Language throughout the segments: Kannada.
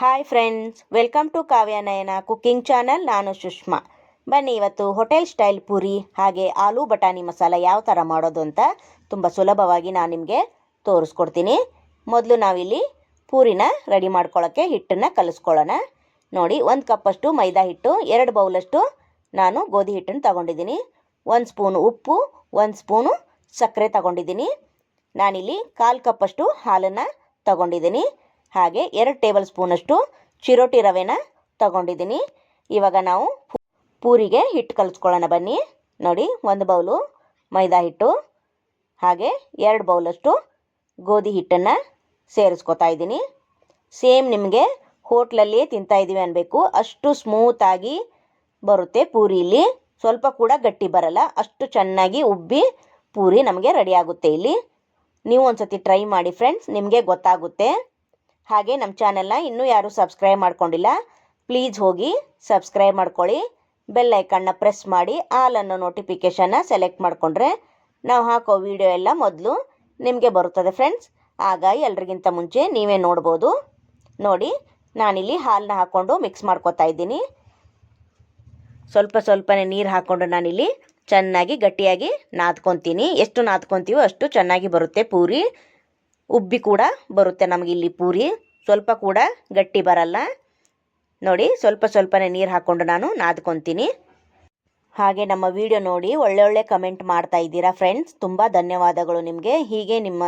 Hi friends, welcome to Kavya Nayana cooking channel. ನಾನು ಸುಷ್ಮಾ. ಬನ್ನಿ ಇವತ್ತು ಹೋಟೆಲ್ ಸ್ಟೈಲ್ ಪೂರಿ ಹಾಗೆ ಆಲೂ ಬಟಾಣಿ ಮಸಾಲ ಯಾವ ಥರ ಮಾಡೋದು ಅಂತ ತುಂಬ ಸುಲಭವಾಗಿ ನಾನು ನಿಮಗೆ ತೋರಿಸ್ಕೊಡ್ತೀನಿ. ಮೊದಲು ನಾವಿಲ್ಲಿ ಪೂರಿನ ರೆಡಿ ಮಾಡ್ಕೊಳ್ಳೋಕ್ಕೆ ಹಿಟ್ಟನ್ನು ಕಲಿಸ್ಕೊಳ್ಳೋಣ. ನೋಡಿ, 1 ಕಪ್ಪಷ್ಟು ಮೈದಾ ಹಿಟ್ಟು, 2 ಬೌಲಷ್ಟು ನಾನು ಗೋಧಿ ಹಿಟ್ಟನ್ನು ತಗೊಂಡಿದ್ದೀನಿ, 1 ಸ್ಪೂನು ಉಪ್ಪು, 1 ಸ್ಪೂನು ಸಕ್ಕರೆ ತಗೊಂಡಿದ್ದೀನಿ. ನಾನಿಲ್ಲಿ 1/4 ಕಪ್ಪಷ್ಟು ಹಾಲನ್ನು ತಗೊಂಡಿದ್ದೀನಿ. ಹಾಗೆ 2 ಟೇಬಲ್ ಸ್ಪೂನಷ್ಟು ಚಿರೋಟಿ ರವೆನ ತಗೊಂಡಿದ್ದೀನಿ. ಇವಾಗ ನಾವು ಪೂರಿಗೆ ಹಿಟ್ಟು ಕಲಿಸ್ಕೊಳ್ಳೋಣ ಬನ್ನಿ. ನೋಡಿ, 1 ಬೌಲು ಮೈದಾ ಹಿಟ್ಟು ಹಾಗೆ 2 ಬೌಲಷ್ಟು ಗೋಧಿ ಹಿಟ್ಟನ್ನು ಸೇರಿಸ್ಕೊತಾ ಇದ್ದೀನಿ. ಸೇಮ್ ನಿಮಗೆ ಹೋಟ್ಲಲ್ಲಿಯೇ ತಿಂತಾಯಿದ್ದೀವಿ ಅನ್ನಬೇಕು, ಅಷ್ಟು ಸ್ಮೂತಾಗಿ ಬರುತ್ತೆ ಪೂರಿ. ಇಲ್ಲಿ ಸ್ವಲ್ಪ ಕೂಡ ಗಟ್ಟಿ ಬರಲ್ಲ, ಅಷ್ಟು ಚೆನ್ನಾಗಿ ಉಬ್ಬಿ ಪೂರಿ ನಮಗೆ ರೆಡಿ ಆಗುತ್ತೆ. ಇಲ್ಲಿ ನೀವು ಒಂದು ಸತಿ ಟ್ರೈ ಮಾಡಿ ಫ್ರೆಂಡ್ಸ್, ನಿಮಗೆ ಗೊತ್ತಾಗುತ್ತೆ. ಹಾಗೆ ನಮ್ಮ ಚಾನಲ್ನ ಇನ್ನೂ ಯಾರು ಸಬ್ಸ್ಕ್ರೈಬ್ ಮಾಡ್ಕೊಂಡಿಲ್ಲ, ಪ್ಲೀಸ್ ಹೋಗಿ ಸಬ್ಸ್ಕ್ರೈಬ್ ಮಾಡ್ಕೊಳ್ಳಿ. ಬೆಲ್ ಐಕನ್ನ ಪ್ರೆಸ್ ಮಾಡಿ ಆಲ್ ಅನ್ನೋ ನೋಟಿಫಿಕೇಷನ್ನ ಸೆಲೆಕ್ಟ್ ಮಾಡಿಕೊಂಡ್ರೆ ನಾವು ಹಾಕೋ ವಿಡಿಯೋ ಎಲ್ಲ ಮೊದಲು ನಿಮಗೆ ಬರುತ್ತದೆ ಫ್ರೆಂಡ್ಸ್. ಆಗ ಎಲ್ರಿಗಿಂತ ಮುಂಚೆ ನೀವೇ ನೋಡ್ಬೋದು. ನೋಡಿ, ನಾನಿಲ್ಲಿ ಹಾಲನ್ನ ಹಾಕ್ಕೊಂಡು ಮಿಕ್ಸ್ ಮಾಡ್ಕೊತಾ ಇದ್ದೀನಿ. ಸ್ವಲ್ಪನೇ ನೀರು ಹಾಕ್ಕೊಂಡು ನಾನಿಲ್ಲಿ ಚೆನ್ನಾಗಿ ಗಟ್ಟಿಯಾಗಿ ನಾದ್ಕೊತೀನಿ. ಎಷ್ಟು ನಾದ್ಕೊತೀವೋ ಅಷ್ಟು ಚೆನ್ನಾಗಿ ಬರುತ್ತೆ ಪೂರಿ, ಉಬ್ಬಿ ಕೂಡ ಬರುತ್ತೆ ನಮಗಿಲ್ಲಿ ಪೂರಿ, ಸ್ವಲ್ಪ ಕೂಡ ಗಟ್ಟಿ ಬರಲ್ಲ. ನೋಡಿ, ಸ್ವಲ್ಪನೇ ನೀರು ಹಾಕ್ಕೊಂಡು ನಾನು ನಾದ್ಕೊತೀನಿ. ಹಾಗೆ ನಮ್ಮ ವಿಡಿಯೋ ನೋಡಿ ಒಳ್ಳೆ ಕಮೆಂಟ್ ಮಾಡ್ತಾ ಇದ್ದೀರಾ ಫ್ರೆಂಡ್ಸ್, ತುಂಬ ಧನ್ಯವಾದಗಳು ನಿಮಗೆ. ಹೀಗೆ ನಿಮ್ಮ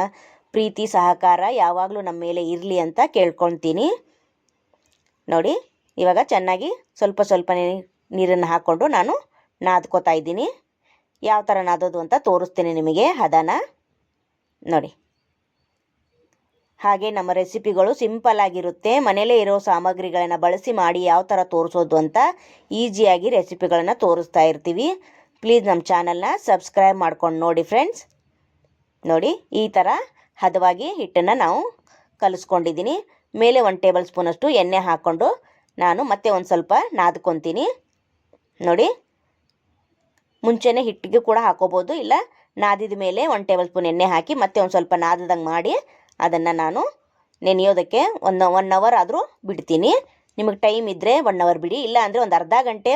ಪ್ರೀತಿ ಸಹಕಾರ ಯಾವಾಗಲೂ ನಮ್ಮ ಮೇಲೆ ಇರಲಿ ಅಂತ ಕೇಳ್ಕೊತೀನಿ. ನೋಡಿ, ಇವಾಗ ಚೆನ್ನಾಗಿ ಸ್ವಲ್ಪನೇ ನೀರನ್ನು ಹಾಕ್ಕೊಂಡು ನಾನು ನಾದ್ಕೋತಾ ಇದ್ದೀನಿ. ಯಾವ ಥರ ನಾದೋದು ಅಂತ ತೋರಿಸ್ತೀನಿ ನಿಮಗೆ ಹದನ. ನೋಡಿ, ಹಾಗೆ ನಮ್ಮ ರೆಸಿಪಿಗಳು ಸಿಂಪಲ್ ಆಗಿರುತ್ತೆ. ಮನೆಯಲ್ಲೇ ಇರೋ ಸಾಮಗ್ರಿಗಳನ್ನು ಬಳಸಿ ಮಾಡಿ ಯಾವ ಥರ ತೋರಿಸೋದು ಅಂತ ಈಸಿಯಾಗಿ ರೆಸಿಪಿಗಳನ್ನು ತೋರಿಸ್ತಾ ಇರ್ತೀವಿ. ಪ್ಲೀಸ್ ನಮ್ಮ ಚಾನಲ್ನ ಸಬ್ಸ್ಕ್ರೈಬ್ ಮಾಡ್ಕೊಂಡು ನೋಡಿ ಫ್ರೆಂಡ್ಸ್. ನೋಡಿ, ಈ ಥರ ಹದವಾಗಿ ಹಿಟ್ಟನ್ನು ನಾವು ಕಲಿಸ್ಕೊಂಡಿದ್ದೀನಿ. ಮೇಲೆ 1 ಟೇಬಲ್ ಸ್ಪೂನಷ್ಟು ಎಣ್ಣೆ ಹಾಕ್ಕೊಂಡು ನಾನು ಮತ್ತೆ ಒಂದು ಸ್ವಲ್ಪ ನಾದ್ಕೊತೀನಿ. ನೋಡಿ, ಮುಂಚೆನೇ ಹಿಟ್ಟಿಗೆ ಕೂಡ ಹಾಕೋಬೋದು, ಇಲ್ಲ ನಾದಿದ ಮೇಲೆ 1 ಟೇಬಲ್ ಸ್ಪೂನ್ ಎಣ್ಣೆ ಹಾಕಿ ಮತ್ತೆ ಒಂದು ಸ್ವಲ್ಪ ನಾದದಂಗೆ ಮಾಡಿ ಅದನ್ನು ನಾನು ನೆನೆಯೋದಕ್ಕೆ 1 ಅವರ್ ಆದರೂ ಬಿಡ್ತೀನಿ. ನಿಮಗೆ ಟೈಮ್ ಇದ್ದರೆ 1 ಅವರ್ ಬಿಡಿ, ಇಲ್ಲ ಅಂದರೆ ಒಂದು ಅರ್ಧ ಗಂಟೆ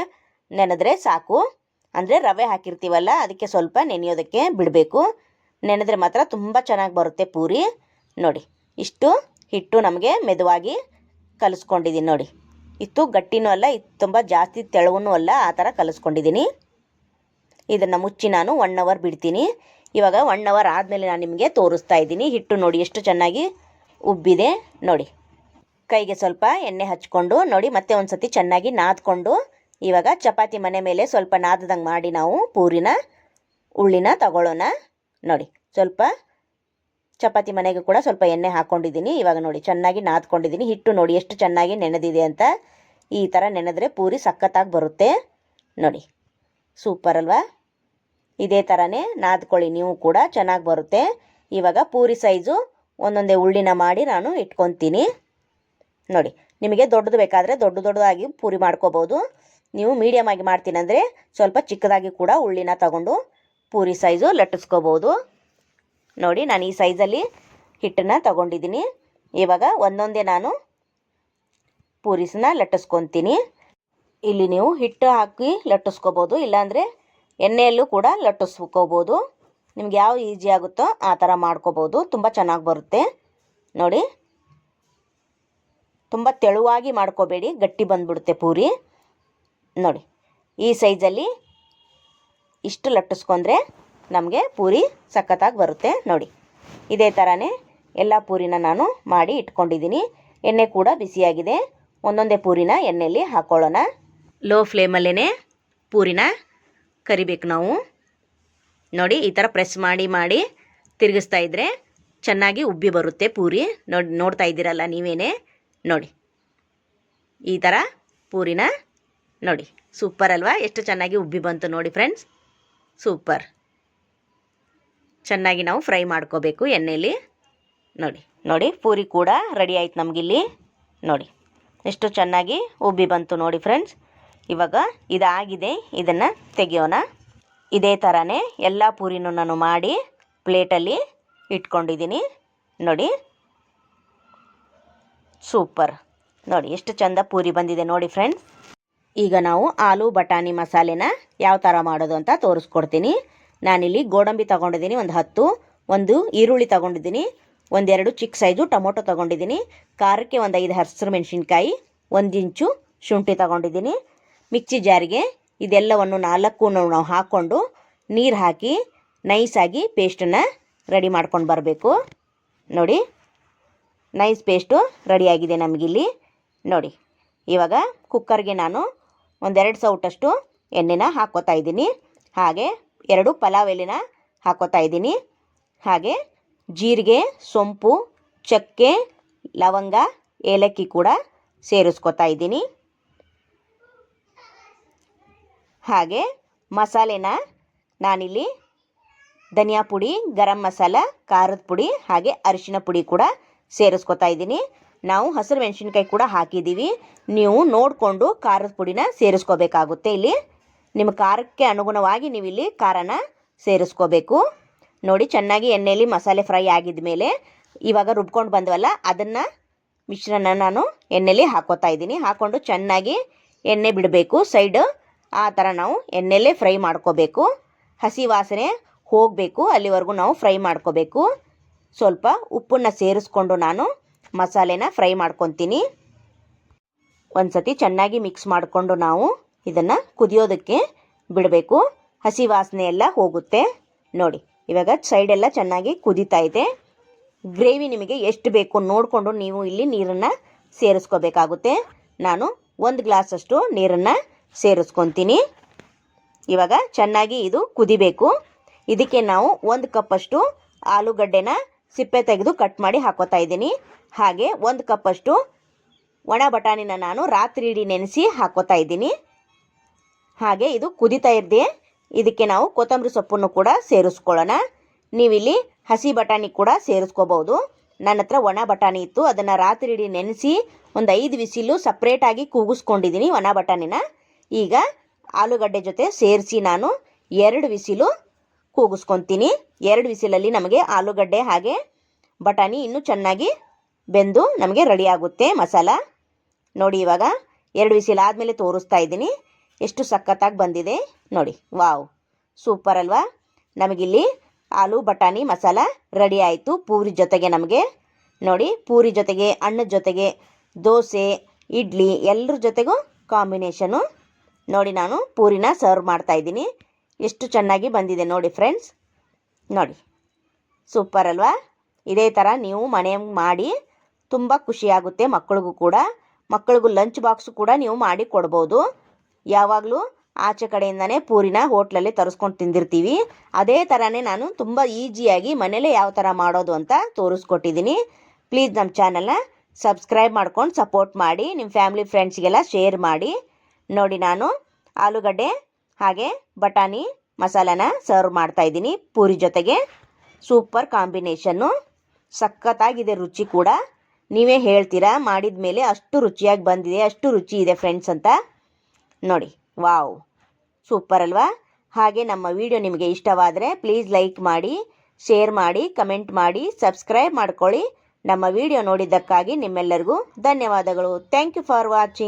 ನೆನೆದ್ರೆ ಸಾಕು. ಅಂದರೆ ರವೆ ಹಾಕಿರ್ತೀವಲ್ಲ, ಅದಕ್ಕೆ ಸ್ವಲ್ಪ ನೆನೆಯೋದಕ್ಕೆ ಬಿಡಬೇಕು. ನೆನೆದ್ರೆ ಮಾತ್ರ ತುಂಬ ಚೆನ್ನಾಗಿ ಬರುತ್ತೆ ಪೂರಿ. ನೋಡಿ, ಇಷ್ಟು ಹಿಟ್ಟು ನಮಗೆ ಮೆದುವಾಗಿ ಕಲಿಸ್ಕೊಂಡಿದ್ದೀನಿ. ನೋಡಿ, ಇತ್ತು ಗಟ್ಟಿನೂ ಅಲ್ಲ, ಇದು ತುಂಬ ಜಾಸ್ತಿ ತೆಳುವೂ ಅಲ್ಲ, ಆ ಥರ ಕಲಿಸ್ಕೊಂಡಿದ್ದೀನಿ. ಇದನ್ನು ಮುಚ್ಚಿ ನಾನು 1 ಅವರ್ ಬಿಡ್ತೀನಿ. ಇವಾಗ 1 ಅವರ್ ಆದಮೇಲೆ ನಾನು ನಿಮಗೆ ತೋರಿಸ್ತಾ ಇದ್ದೀನಿ. ಹಿಟ್ಟು ನೋಡಿ ಎಷ್ಟು ಚೆನ್ನಾಗಿ ಉಬ್ಬಿದೆ. ನೋಡಿ, ಕೈಗೆ ಸ್ವಲ್ಪ ಎಣ್ಣೆ ಹಚ್ಕೊಂಡು ನೋಡಿ ಮತ್ತೆ ಒಂದು ಸತಿ ಚೆನ್ನಾಗಿ ನಾದ್ಕೊಂಡು, ಇವಾಗ ಚಪಾತಿ ಮನೆ ಮೇಲೆ ಸ್ವಲ್ಪ ನಾದದಂಗೆ ಮಾಡಿ ನಾವು ಪೂರಿನ ಉಳ್ಳಿನ ತಗೊಳ್ಳೋಣ. ನೋಡಿ, ಸ್ವಲ್ಪ ಚಪಾತಿ ಮನೆಗೆ ಕೂಡ ಸ್ವಲ್ಪ ಎಣ್ಣೆ ಹಾಕ್ಕೊಂಡಿದ್ದೀನಿ. ಇವಾಗ ನೋಡಿ ಚೆನ್ನಾಗಿ ನಾದ್ಕೊಂಡಿದ್ದೀನಿ. ಹಿಟ್ಟು ನೋಡಿ ಎಷ್ಟು ಚೆನ್ನಾಗಿ ನೆನೆದಿದೆ ಅಂತ. ಈ ಥರ ನೆನೆದ್ರೆ ಪೂರಿ ಸಖತ್ತಾಗಿ ಬರುತ್ತೆ. ನೋಡಿ, ಸೂಪರ್ ಅಲ್ವಾ? ಇದೇ ಥರನೇ ನಾದ್ಕೊಳ್ಳಿ ನೀವು ಕೂಡ, ಚೆನ್ನಾಗಿ ಬರುತ್ತೆ. ಇವಾಗ ಪೂರಿ ಸೈಜು ಒಂದೊಂದೇ ಉಳ್ಳಿನ ಮಾಡಿ ನಾನು ಇಟ್ಕೊತೀನಿ. ನೋಡಿ, ನಿಮಗೆ ದೊಡ್ಡದು ಬೇಕಾದರೆ ದೊಡ್ಡದಾಗಿ ಪೂರಿ ಮಾಡ್ಕೋಬೋದು. ನೀವು ಮೀಡಿಯಮ್ ಆಗಿ ಮಾಡ್ತೀನಿ ಅಂದರೆ ಸ್ವಲ್ಪ ಚಿಕ್ಕದಾಗಿ ಕೂಡ ಉಳ್ಳಿನ ತಗೊಂಡು ಪೂರಿ ಸೈಜು ಲಟ್ಟಿಸ್ಕೋಬೋದು. ನೋಡಿ, ನಾನು ಈ ಸೈಜಲ್ಲಿ ಹಿಟ್ಟನ್ನು ತಗೊಂಡಿದ್ದೀನಿ. ಇವಾಗ ಒಂದೊಂದೇ ನಾನು ಪೂರಿಸನ್ನ ಲಟ್ಟಿಸ್ಕೊತೀನಿ. ಇಲ್ಲಿ ನೀವು ಹಿಟ್ಟು ಹಾಕಿ ಲಟ್ಟಿಸ್ಕೋಬೋದು, ಇಲ್ಲಾಂದರೆ ಎಣ್ಣೆಯಲ್ಲೂ ಕೂಡ ಲಟ್ಟಿಸ್ಕೋಬೋದು. ನಿಮ್ಗೆ ಯಾವ ಈಸಿ ಆಗುತ್ತೋ ಆ ಥರ ಮಾಡ್ಕೋಬೋದು, ತುಂಬ ಚೆನ್ನಾಗಿ ಬರುತ್ತೆ. ನೋಡಿ, ತುಂಬ ತೆಳುವಾಗಿ ಮಾಡ್ಕೋಬೇಡಿ, ಗಟ್ಟಿ ಬಂದುಬಿಡುತ್ತೆ ಪೂರಿ. ನೋಡಿ, ಈ ಸೈಜಲ್ಲಿ ಇಷ್ಟು ಲಟ್ಟಿಸ್ಕೊಂಡ್ರೆ ನಮಗೆ ಪೂರಿ ಸಖತ್ತಾಗಿ ಬರುತ್ತೆ. ನೋಡಿ, ಇದೇ ಥರನೇ ಎಲ್ಲ ಪೂರಿನ ನಾನು ಮಾಡಿ ಇಟ್ಕೊಂಡಿದ್ದೀನಿ. ಎಣ್ಣೆ ಕೂಡ ಬಿಸಿಯಾಗಿದೆ. ಒಂದೊಂದೇ ಪೂರಿನ ಎಣ್ಣೆಯಲ್ಲಿ ಹಾಕ್ಕೊಳ್ಳೋಣ. ಲೋ ಫ್ಲೇಮಲ್ಲೇ ಪೂರಿನ ಕರಿಬೇಕು ನಾವು. ನೋಡಿ, ಈ ಥರ ಪ್ರೆಸ್ ಮಾಡಿ ತಿರುಗಿಸ್ತಾ ಇದ್ದರೆ ಚೆನ್ನಾಗಿ ಉಬ್ಬಿ ಬರುತ್ತೆ ಪೂರಿ. ನೋಡ್ತಾ ಇದ್ದೀರಲ್ಲ ನೀವೇನೇ. ನೋಡಿ, ಈ ಥರ ಪೂರಿನ ನೋಡಿ, ಸೂಪರ್ ಅಲ್ವಾ? ಎಷ್ಟು ಚೆನ್ನಾಗಿ ಉಬ್ಬಿ ಬಂತು ನೋಡಿ ಫ್ರೆಂಡ್ಸ್, ಸೂಪರ್. ಚೆನ್ನಾಗಿ ನಾವು ಫ್ರೈ ಮಾಡ್ಕೋಬೇಕು ಎಣ್ಣೆಯಲ್ಲಿ. ನೋಡಿ, ಪೂರಿ ಕೂಡ ರೆಡಿ ಆಯ್ತು ನಮಗಿಲ್ಲಿ. ನೋಡಿ, ಎಷ್ಟು ಚೆನ್ನಾಗಿ ಉಬ್ಬಿ ಬಂತು ನೋಡಿ ಫ್ರೆಂಡ್ಸ್. ಇವಾಗ ಇದಾಗಿದೆ, ಇದನ್ನು ತೆಗೆಯೋಣ. ಇದೇ ಥರನೇ ಎಲ್ಲ ಪೂರಿನೂ ನಾನು ಮಾಡಿ ಪ್ಲೇಟಲ್ಲಿ ಇಟ್ಕೊಂಡಿದ್ದೀನಿ. ನೋಡಿ, ಸೂಪರ್. ನೋಡಿ ಎಷ್ಟು ಚಂದ ಪೂರಿ ಬಂದಿದೆ ನೋಡಿ ಫ್ರೆಂಡ್ಸ್. ಈಗ ನಾವು ಆಲೂ ಬಟಾಣಿ ಮಸಾಲೆನ ಯಾವ ಥರ ಮಾಡೋದು ಅಂತ ತೋರಿಸ್ಕೊಡ್ತೀನಿ. ನಾನಿಲ್ಲಿ ಗೋಡಂಬಿ ತೊಗೊಂಡಿದ್ದೀನಿ ಒಂದು 10, ಒಂದು ಈರುಳ್ಳಿ ತೊಗೊಂಡಿದ್ದೀನಿ, ಒಂದೆರಡು ಚಿಕ್ಕ ಸೈಜು ಟೊಮೊಟೊ ತೊಗೊಂಡಿದ್ದೀನಿ, ಖಾರಕ್ಕೆ ಒಂದು 5 ಹಸಿರು ಮೆಣಸಿನ್ಕಾಯಿ, 1 ಇಂಚು ಶುಂಠಿ ತೊಗೊಂಡಿದ್ದೀನಿ. ಮಿಕ್ಸಿ ಜಾರಿಗೆ ಇದೆಲ್ಲವನ್ನು 4 ನಾವು ಹಾಕ್ಕೊಂಡು ನೀರು ಹಾಕಿ ನೈಸಾಗಿ ಪೇಸ್ಟನ್ನು ರೆಡಿ ಮಾಡ್ಕೊಂಡು ಬರಬೇಕು. ನೋಡಿ ನೈಸ್ ಪೇಸ್ಟು ರೆಡಿಯಾಗಿದೆ ನಮಗಿಲ್ಲಿ ನೋಡಿ. ಇವಾಗ ಕುಕ್ಕರ್ಗೆ ನಾನು 1-2 ಸೌಟಷ್ಟು ಎಣ್ಣೆನ ಹಾಕ್ಕೋತಾ ಇದ್ದೀನಿ. ಹಾಗೆ 2 ಪಲಾವ್ ಎಲೆನ ಹಾಕ್ಕೋತಾ ಇದ್ದೀನಿ. ಹಾಗೆ ಜೀರಿಗೆ, ಸೊಂಪು, ಚಕ್ಕೆ, ಲವಂಗ, ಏಲಕ್ಕಿ ಕೂಡ ಸೇರಿಸ್ಕೊತಾ ಇದ್ದೀನಿ. ಹಾಗೆ ಮಸಾಲೆನ ನಾನಿಲ್ಲಿ ಧನಿಯಾ ಪುಡಿ, ಗರಂ ಮಸಾಲ, ಖಾರದ ಪುಡಿ ಹಾಗೆ ಅರಿಶಿನ ಪುಡಿ ಕೂಡ ಸೇರಿಸ್ಕೊತಾ ಇದ್ದೀನಿ. ನಾವು ಹಸಿರು ಮೆಣಸಿನ್ಕಾಯಿ ಕೂಡ ಹಾಕಿದ್ದೀವಿ. ನೀವು ನೋಡಿಕೊಂಡು ಖಾರದ ಪುಡಿನ ಸೇರಿಸ್ಕೋಬೇಕಾಗುತ್ತೆ. ಇಲ್ಲಿ ನಿಮ್ಮ ಖಾರಕ್ಕೆ ಅನುಗುಣವಾಗಿ ನೀವು ಇಲ್ಲಿ ಖಾರನ ಸೇರಿಸ್ಕೋಬೇಕು. ನೋಡಿ ಚೆನ್ನಾಗಿ ಎಣ್ಣೆಯಲ್ಲಿ ಮಸಾಲೆ ಫ್ರೈ ಆಗಿದ ಮೇಲೆ ಇವಾಗ ರುಬ್ಕೊಂಡು ಬಂದವಲ್ಲ ಅದನ್ನು ಮಿಶ್ರಣ ನಾನು ಎಣ್ಣೆಯಲ್ಲಿ ಹಾಕ್ಕೋತಾ ಇದ್ದೀನಿ. ಹಾಕ್ಕೊಂಡು ಚೆನ್ನಾಗಿ ಎಣ್ಣೆ ಬಿಡಬೇಕು ಸೈಡ್. ಆ ಥರ ನಾವು ಎಣ್ಣೆಯಲ್ಲೇ ಫ್ರೈ ಮಾಡ್ಕೋಬೇಕು. ಹಸಿ ವಾಸನೆ ಹೋಗಬೇಕು, ಅಲ್ಲಿವರೆಗೂ ನಾವು ಫ್ರೈ ಮಾಡ್ಕೋಬೇಕು. ಸ್ವಲ್ಪ ಉಪ್ಪನ್ನು ಸೇರಿಸ್ಕೊಂಡು ನಾನು ಮಸಾಲೆನ ಫ್ರೈ ಮಾಡ್ಕೊತೀನಿ. ಒಂದು ಸತಿ ಚೆನ್ನಾಗಿ ಮಿಕ್ಸ್ ಮಾಡಿಕೊಂಡು ನಾವು ಇದನ್ನು ಕುದಿಯೋದಕ್ಕೆ ಬಿಡಬೇಕು. ಹಸಿ ವಾಸನೆ ಎಲ್ಲ ಹೋಗುತ್ತೆ. ನೋಡಿ ಇವಾಗ ಸೈಡೆಲ್ಲ ಚೆನ್ನಾಗಿ ಕುದೀತಾ ಇದೆ. ಗ್ರೇವಿ ನಿಮಗೆ ಎಷ್ಟು ಬೇಕು ನೋಡಿಕೊಂಡು ನೀವು ಇಲ್ಲಿ ನೀರನ್ನು ಸೇರಿಸ್ಕೋಬೇಕಾಗುತ್ತೆ. ನಾನು 1 ಗ್ಲಾಸಷ್ಟು ನೀರನ್ನು ಸೇರಿಸ್ಕೊತೀನಿ. ಇವಾಗ ಚೆನ್ನಾಗಿ ಇದು ಕುದಿಬೇಕು. ಇದಕ್ಕೆ ನಾವು 1 ಕಪ್ಪಷ್ಟು ಆಲೂಗಡ್ಡೆನ ಸಿಪ್ಪೆ ತೆಗೆದು ಕಟ್ ಮಾಡಿ ಹಾಕೋತಾ ಇದ್ದೀನಿ. ಹಾಗೆ 1 ಕಪ್ಪಷ್ಟು ಒಣ ಬಟಾಣಿನ ನಾನು ರಾತ್ರಿ ಇಡೀ ನೆನೆಸಿ ಹಾಕೋತಾ ಇದ್ದೀನಿ. ಹಾಗೆ ಇದು ಕುದಿತಾ ಇದ್ದೆ ಇದಕ್ಕೆ ನಾವು ಕೊತ್ತಂಬರಿ ಸೊಪ್ಪನ್ನು ಕೂಡ ಸೇರಿಸ್ಕೊಳ್ಳೋಣ. ನೀವಿಲ್ಲಿ ಹಸಿ ಬಟಾಣಿ ಕೂಡ ಸೇರಿಸ್ಕೋಬಹುದು. ನನ್ನ ಹತ್ರ ಒಣ ಬಟಾಣಿ ಇತ್ತು, ಅದನ್ನು ರಾತ್ರಿ ಇಡೀ ನೆನೆಸಿ ಒಂದು 5 ವಿಸಿಲು ಸಪ್ರೇಟಾಗಿ ಕೂಗಿಸ್ಕೊಂಡಿದ್ದೀನಿ ಒಣ ಬಟಾಣಿನ. ಈಗ ಆಲೂಗಡ್ಡೆ ಜೊತೆ ಸೇರಿಸಿ ನಾನು 2 ವಿಸಿಲು ಕೂಗಿಸ್ಕೊತೀನಿ. 2 ವಿಸಿಲಲ್ಲಿ ನಮಗೆ ಆಲೂಗಡ್ಡೆ ಹಾಗೆ ಬಟಾಣಿ ಇನ್ನೂ ಚೆನ್ನಾಗಿ ಬೆಂದು ನಮಗೆ ರೆಡಿ ಆಗುತ್ತೆ ಮಸಾಲ. ನೋಡಿ ಇವಾಗ 2 ವಿಸಿಲ್ ಆದಮೇಲೆ ತೋರಿಸ್ತಾ ಇದ್ದೀನಿ ಎಷ್ಟು ಸಖತ್ತಾಗಿ ಬಂದಿದೆ ನೋಡಿ. ವಾವ್ ಸೂಪರ್ ಅಲ್ವಾ. ನಮಗಿಲ್ಲಿ ಆಲೂ ಬಟಾಣಿ ಮಸಾಲ ರೆಡಿ ಆಯಿತು ಪೂರಿ ಜೊತೆಗೆ. ನಮಗೆ ನೋಡಿ ಪೂರಿ ಜೊತೆಗೆ, ಅನ್ನದ ಜೊತೆಗೆ, ದೋಸೆ, ಇಡ್ಲಿ ಎಲ್ಲರ ಜೊತೆಗೂ ಕಾಂಬಿನೇಷನು. ನೋಡಿ ನಾನು ಪೂರಿನ ಸರ್ವ್ ಮಾಡ್ತಾ ಇದ್ದೀನಿ. ಎಷ್ಟು ಚೆನ್ನಾಗಿ ಬಂದಿದೆ ನೋಡಿ ಫ್ರೆಂಡ್ಸ್. ನೋಡಿ ಸೂಪರ್ ಅಲ್ವಾ. ಇದೇ ಥರ ನೀವು ಮನೆಯಲ್ಲಿ ಮಾಡಿ ತುಂಬ ಖುಷಿಯಾಗುತ್ತೆ ಮಕ್ಕಳಿಗೂ ಕೂಡ. ಮಕ್ಕಳಿಗೂ ಲಂಚ್ ಬಾಕ್ಸು ಕೂಡ ನೀವು ಮಾಡಿ ಕೊಡ್ಬೋದು. ಯಾವಾಗಲೂ ಆಚೆ ಕಡೆಯಿಂದನೇ ಪೂರಿನ ಹೋಟ್ಲಲ್ಲಿ ತರಿಸ್ಕೊಂಡು ತಿಂದಿರ್ತೀವಿ. ಅದೇ ಥರನೇ ನಾನು ತುಂಬ ಈಸಿಯಾಗಿ ಮನೇಲೇ ಯಾವ ಥರ ಮಾಡೋದು ಅಂತ ತೋರಿಸ್ಕೊಟ್ಟಿದ್ದೀನಿ. ಪ್ಲೀಸ್ ನಮ್ಮ ಚಾನಲ್ನ ಸಬ್ಸ್ಕ್ರೈಬ್ ಮಾಡ್ಕೊಂಡು ಸಪೋರ್ಟ್ ಮಾಡಿ, ನಿಮ್ಮ ಫ್ಯಾಮಿಲಿ ಫ್ರೆಂಡ್ಸ್ಗೆಲ್ಲ ಶೇರ್ ಮಾಡಿ. ನೋಡಿ ನಾನು ಆಲೂಗಡ್ಡೆ ಹಾಗೆ ಬಟಾಣಿ ಮಸಾಲಾನ ಸರ್ವ್ ಮಾಡ್ತಾಯಿದ್ದೀನಿ ಪೂರಿ ಜೊತೆಗೆ. ಸೂಪರ್ ಕಾಂಬಿನೇಷನ್ನು, ಸಖತ್ತಾಗಿದೆ ರುಚಿ ಕೂಡ. ನೀವೇ ಹೇಳ್ತೀರಾ ಮಾಡಿದ ಮೇಲೆ ಅಷ್ಟು ರುಚಿಯಾಗಿ ಬಂದಿದೆ, ಅಷ್ಟು ರುಚಿ ಇದೆ ಫ್ರೆಂಡ್ಸ್ ಅಂತ. ನೋಡಿ ವಾವ್ ಸೂಪರ್ ಅಲ್ವಾ. ಹಾಗೆ ನಮ್ಮ ವಿಡಿಯೋ ನಿಮಗೆ ಇಷ್ಟವಾದರೆ ಪ್ಲೀಸ್ ಲೈಕ್ ಮಾಡಿ, ಶೇರ್ ಮಾಡಿ, ಕಮೆಂಟ್ ಮಾಡಿ, ಸಬ್ಸ್ಕ್ರೈಬ್ ಮಾಡ್ಕೊಳ್ಳಿ. ನಮ್ಮ ವಿಡಿಯೋ ನೋಡಿದ್ದಕ್ಕಾಗಿ ನಿಮ್ಮೆಲ್ಲರಿಗೂ ಧನ್ಯವಾದಗಳು. Thank you for watching.